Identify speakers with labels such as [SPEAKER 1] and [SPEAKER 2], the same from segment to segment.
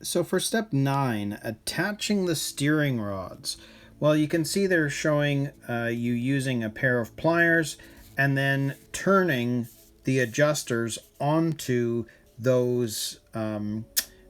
[SPEAKER 1] So for step 9, attaching the steering rods. Well, you can see they're showing you using a pair of pliers and then turning the adjusters onto those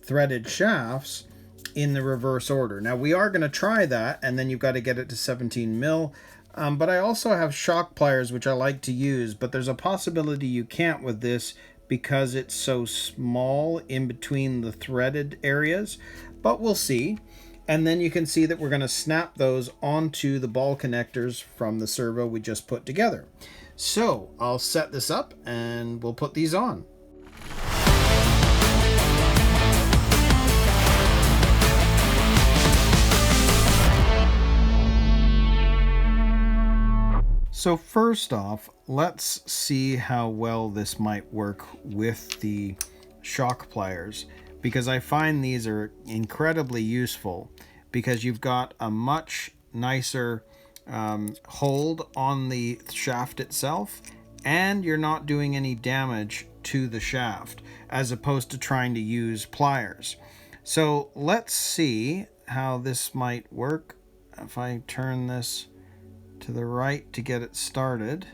[SPEAKER 1] threaded shafts in the reverse order. Now we are going to try that, and then you've got to get it to 17 mil. But I also have shock pliers, which I like to use, but there's a possibility you can't with this because it's so small in between the threaded areas, but we'll see. And then you can see that we're going to snap those onto the ball connectors from the servo we just put together. So I'll set this up and we'll put these on. So first off, let's see how well this might work with the shock pliers, because I find these are incredibly useful because you've got a much nicer hold on the shaft itself, and you're not doing any damage to the shaft as opposed to trying to use pliers. So let's see how this might work. If I turn this to the right to get it started,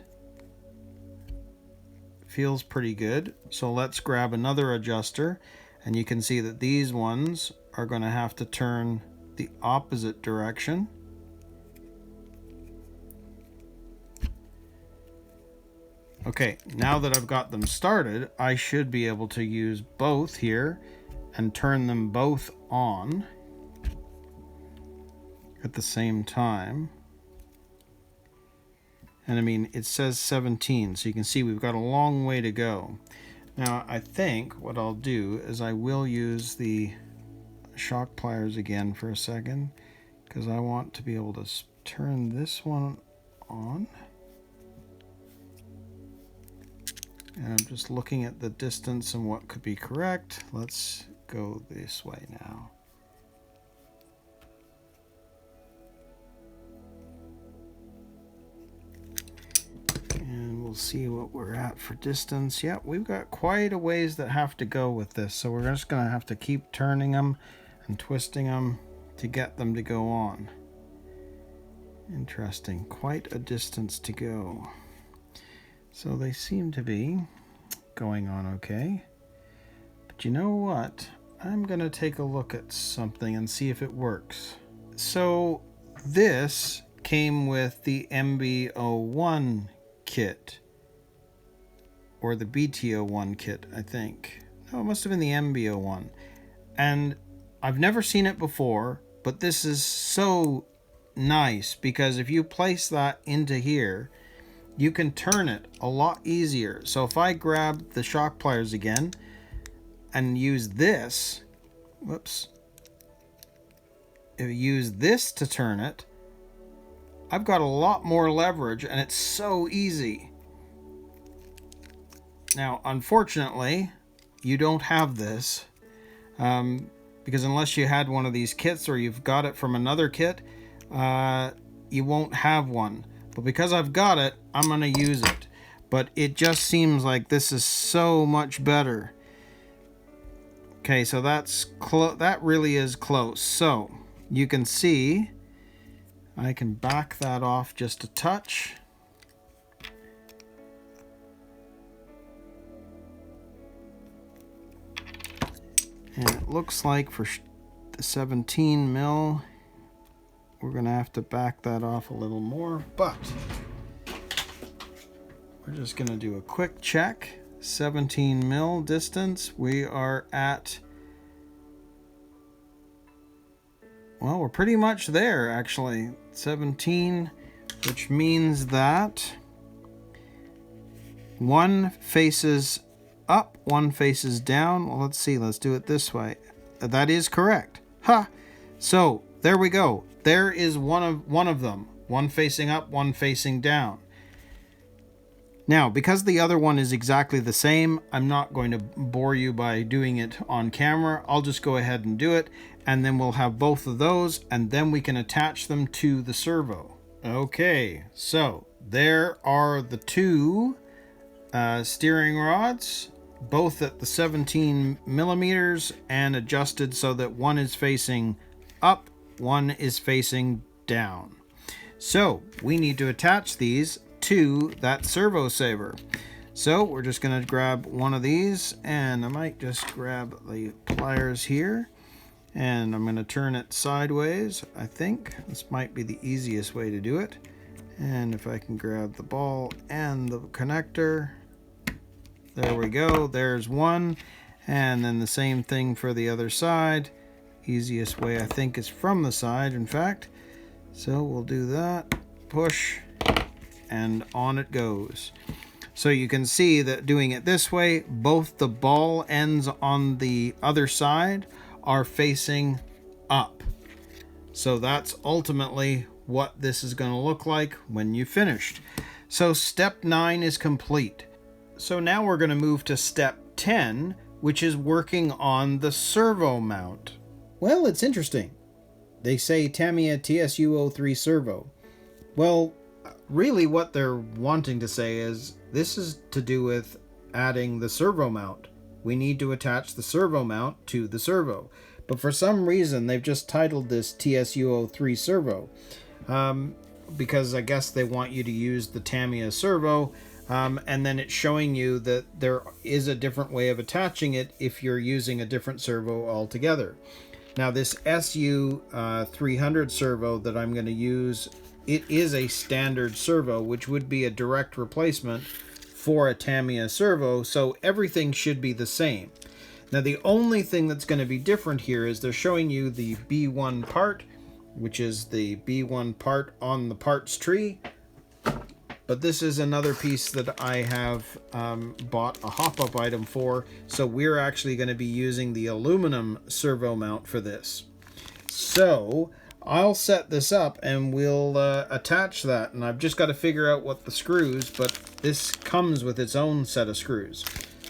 [SPEAKER 1] feels pretty good. So let's grab another adjuster, and you can see that these ones are going to have to turn the opposite direction. Okay, now that I've got them started, I should be able to use both here and turn them both on at the same time. And I mean, it says 17, so you can see we've got a long way to go. Now, I think what I'll do is I will use the shock pliers again for a second, because I want to be able to turn this one on. And I'm just looking at the distance and what could be correct. Let's go this way now. And we'll see what we're at for distance. Yeah, we've got quite a ways that have to go with this, so we're just going to have to keep turning them and twisting them to get them to go on. Interesting, quite a distance to go. So they seem to be going on okay. But you know what? I'm going to take a look at something and see if it works. So this came with the MB-01 kit, or the BT-01 kit, I think. No, it must have been the MB-01. And I've never seen it before, but this is so nice because if you place that into here, you can turn it a lot easier. So if I grab the shock pliers again and use this, whoops, if I use this to turn it, I've got a lot more leverage and it's so easy. Now, unfortunately, you don't have this because unless you had one of these kits or you've got it from another kit, you won't have one. But because I've got it, I'm going to use it. But it just seems like this is so much better. Okay, so that really is close. So you can see I can back that off just a touch. And it looks like for the 17 mil, we're going to have to back that off a little more, but we're just going to do a quick check. 17 mil distance, we are at, well, we're pretty much there actually. 17, which means that one faces up, one faces down. Well, let's see, let's do it this way. That is correct. Ha! So there we go. There is one of them. One facing up, one facing down. Now, because the other one is exactly the same, I'm not going to bore you by doing it on camera. I'll just go ahead and do it, and then we'll have both of those, and then we can attach them to the servo. Okay, so there are the two steering rods both at the 17 millimeters and adjusted so that one is facing up, one is facing down. So we need to attach these to that servo saver. So we're just going to grab one of these, and I might just grab the pliers here, and I'm going to turn it sideways. I think this might be the easiest way to do it. And if I can grab the ball and the connector, there we go, there's one. And then the same thing for the other side. Easiest way I think is from the side, in fact. So we'll do that, push, and on it goes. So you can see that doing it this way, both the ball ends on the other side are facing up. So that's ultimately what this is going to look like when you've finished. So step 9 is complete. So now we're going to move to step 10, which is working on the servo mount. Well, it's interesting. They say Tamiya TSU03 servo. Well, really what they're wanting to say is this is to do with adding the servo mount. We need to attach the servo mount to the servo. But for some reason, they've just titled this TSU03 servo. Because I guess they want you to use the Tamiya servo. And then it's showing you that there is a different way of attaching it if you're using a different servo altogether. Now this SU300 servo that I'm going to use, it is a standard servo, which would be a direct replacement for a Tamiya servo, so everything should be the same. Now the only thing that's going to be different here is they're showing you the B1 part, which is the B1 part on the parts tree. But this is another piece that I have bought a hop-up item for, so we're actually going to be using the aluminum servo mount for this. So I'll set this up and we'll attach that, and I've just got to figure out what the screws, but this comes with its own set of screws.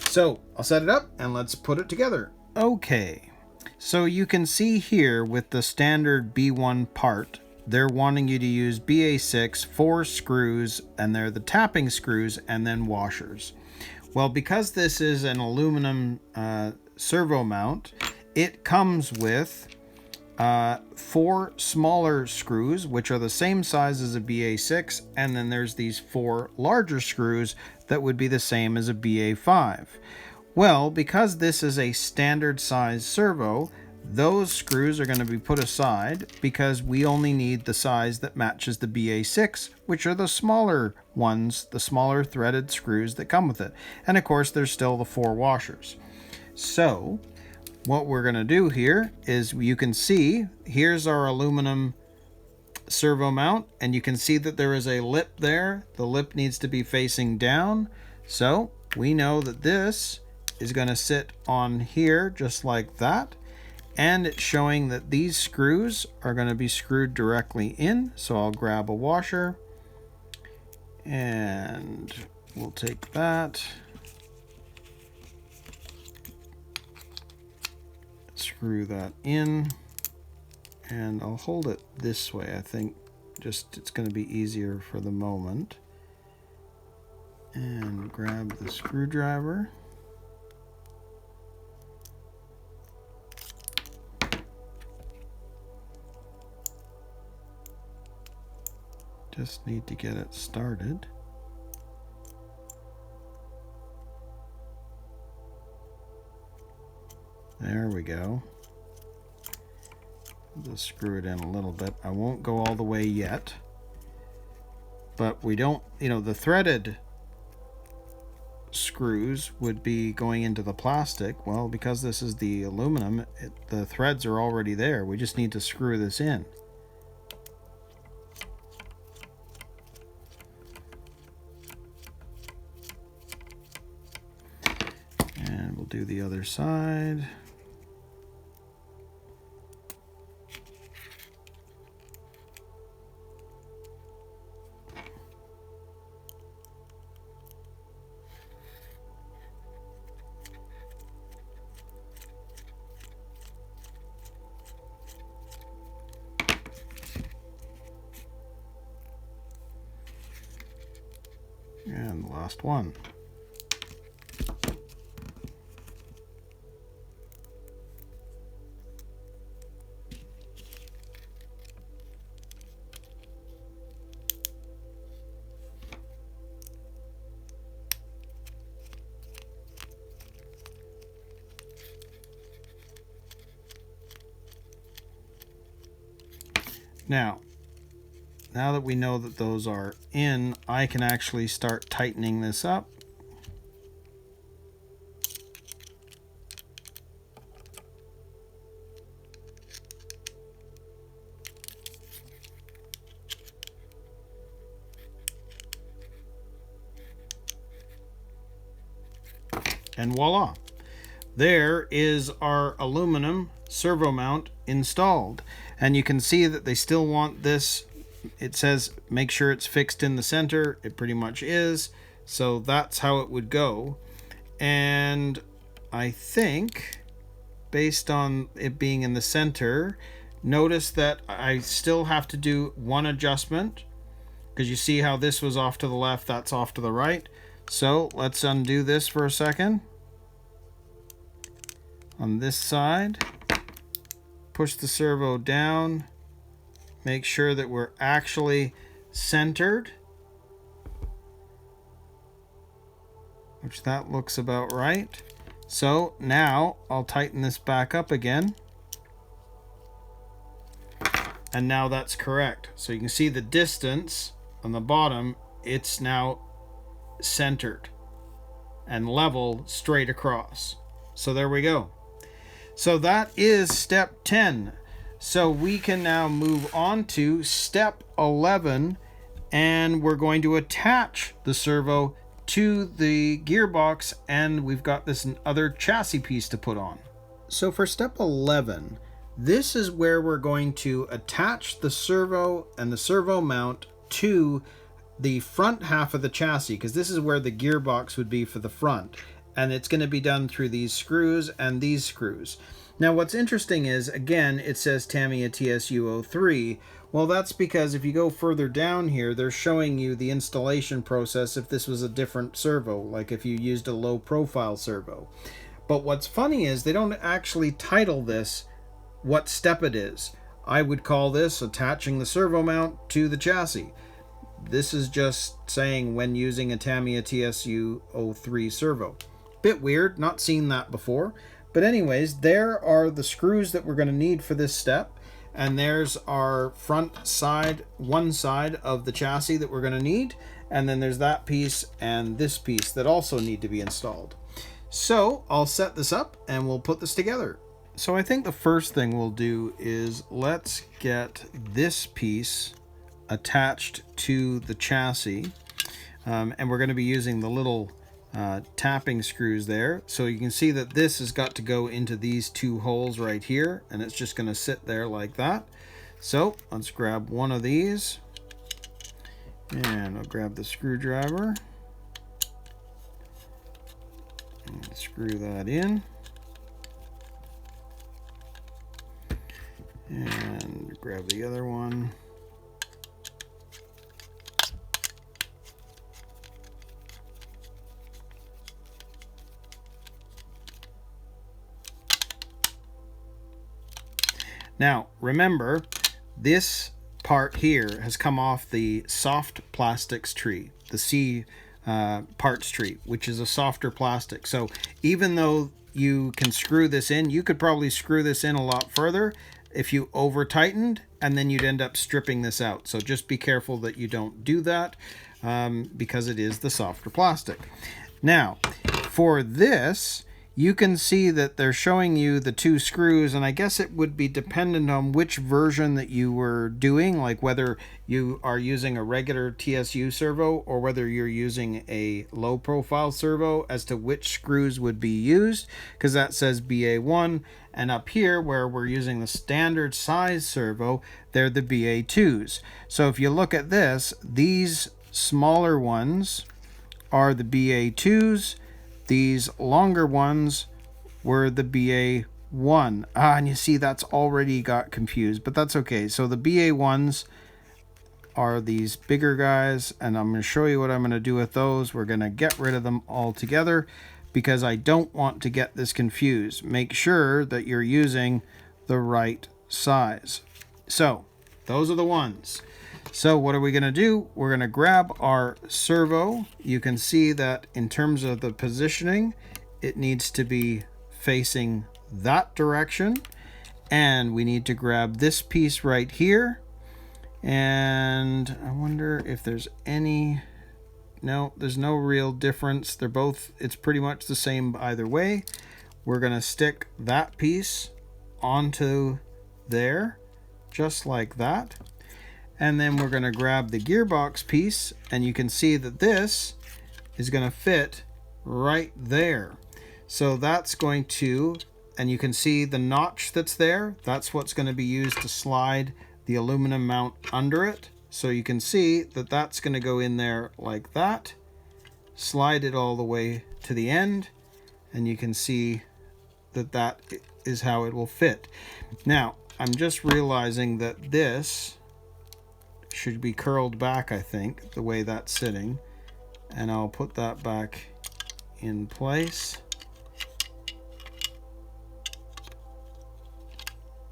[SPEAKER 1] So I'll set it up and let's put it together. Okay, so you can see here with the standard B1 part, they're wanting you to use BA6, 4 screws, and they're the tapping screws and then washers. Well, because this is an aluminum servo mount, it comes with 4 smaller screws, which are the same size as a BA6, and then there's these 4 larger screws that would be the same as a BA5. Well, because this is a standard size servo, those screws are going to be put aside because we only need the size that matches the BA6, which are the smaller ones, the smaller threaded screws that come with it. And of course, there's still the 4 washers. So what we're going to do here is, you can see here's our aluminum servo mount, and you can see that there is a lip there. The lip needs to be facing down. So we know that this is going to sit on here just like that. And it's showing that these screws are going to be screwed directly in. So I'll grab a washer and we'll take that, screw that in, and I'll hold it this way. I think just it's going to be easier for the moment. And grab the screwdriver. Just need to get it started. There we go. Just screw it in a little bit. I won't go all the way yet. But we don't, the threaded screws would be going into the plastic. Well, because this is the aluminum, the threads are already there. We just need to screw this in. And we'll do the other side. And the last one. Now that we know that those are in, I can actually start tightening this up. And voila, there is our aluminum servo mount installed. And you can see that they still want this. It says make sure it's fixed in the center. It pretty much is. So that's how it would go. And I think based on it being in the center, notice that I still have to do one adjustment, because you see how this was off to the left, that's off to the right. So let's undo this for a second. On this side, push the servo down, make sure that we're actually centered, which that looks about right. So now I'll tighten this back up again. And now that's correct. So you can see the distance on the bottom, it's now centered and level straight across. So there we go. So that is step 10. So we can now move on to step 11, and we're going to attach the servo to the gearbox, and we've got this other chassis piece to put on. So for step 11, this is where we're going to attach the servo and the servo mount to the front half of the chassis, because this is where the gearbox would be for the front. And it's going to be done through these screws and these screws. Now what's interesting is, again, it says Tamiya TSU03. Well, that's because if you go further down here, they're showing you the installation process if this was a different servo, like if you used a low profile servo. But what's funny is they don't actually title this what step it is. I would call this attaching the servo mount to the chassis. This is just saying when using a Tamiya TSU03 servo. Bit weird, not seen that before. But anyways, there are the screws that we're going to need for this step. And there's our front side, one side of the chassis that we're going to need. And then there's that piece and this piece that also need to be installed. So I'll set this up and we'll put this together. So I think the first thing we'll do is let's get this piece attached to the chassis. And we're going to be using the little tapping screws there. So you can see that this has got to go into these two holes right here, and it's just going to sit there like that. So let's grab one of these, and I'll grab the screwdriver and screw that in, and grab the other one. Now, remember, this part here has come off the soft plastics tree, the C parts tree, which is a softer plastic. So even though you can screw this in, you could probably screw this in a lot further if you over tightened, and then you'd end up stripping this out. So just be careful that you don't do that because it is the softer plastic. Now, for this, you can see that they're showing you the two screws, and I guess it would be dependent on which version that you were doing, like whether you are using a regular TSU servo or whether you're using a low profile servo as to which screws would be used, because that says BA1, and up here where we're using the standard size servo, they're the BA2s. So if you look at this, these smaller ones are the BA2s. These longer ones were the BA1. And you see that's already got confused, but that's okay. So the BA1s are these bigger guys, and I'm going to show you what I'm going to do with those. We're going to get rid of them all together because I don't want to get this confused. Make sure that you're using the right size. So those are the ones. So what are we going to do? We're going to grab our servo. You can see that in terms of the positioning, it needs to be facing that direction. And we need to grab this piece right here. And I wonder if there's any... No, there's no real difference. They're both, it's pretty much the same either way. We're going to stick that piece onto there, just like that. And then we're going to grab the gearbox piece, and you can see that this is going to fit right there. So that's going to, and you can see the notch that's there, that's what's going to be used to slide the aluminum mount under it. So you can see that that's going to go in there like that, slide it all the way to the end, and you can see that that is how it will fit. Now, I'm just realizing that this should be curled back, I think, the way that's sitting, and I'll put that back in place.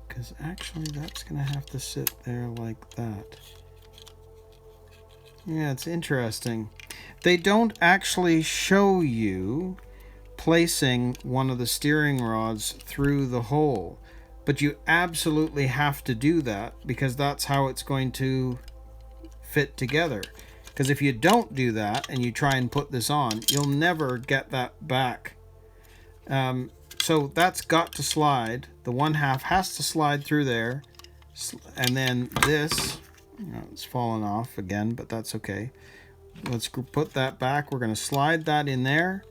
[SPEAKER 1] Because actually that's going to have to sit there like that. Yeah, it's interesting. They don't actually show you placing one of the steering rods through the hole, but you absolutely have to do that because that's how it's going to fit together. Because if you don't do that and you try and put this on, you'll never get that back. So that's got to slide. The one half has to slide through there, and then this, it's fallen off again, but that's okay. Let's put that back. We're going to slide that in there,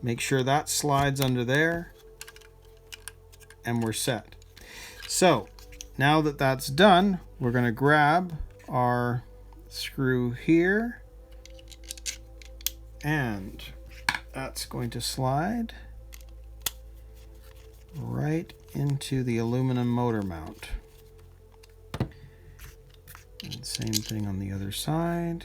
[SPEAKER 1] make sure that slides under there, and we're set. So now that that's done, we're going to grab our screw here, and that's going to slide right into the aluminum motor mount. And same thing on the other side.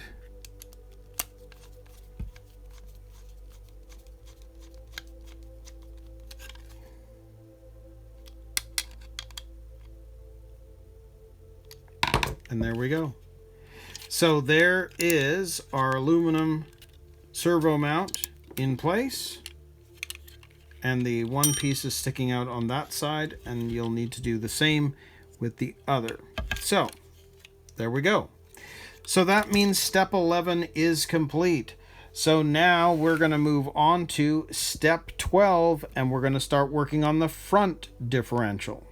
[SPEAKER 1] And there we go. So there is our aluminum servo mount in place. And the one piece is sticking out on that side, and you'll need to do the same with the other. So there we go. So that means step 11 is complete. So now we're going to move on to step 12, and we're going to start working on the front differential.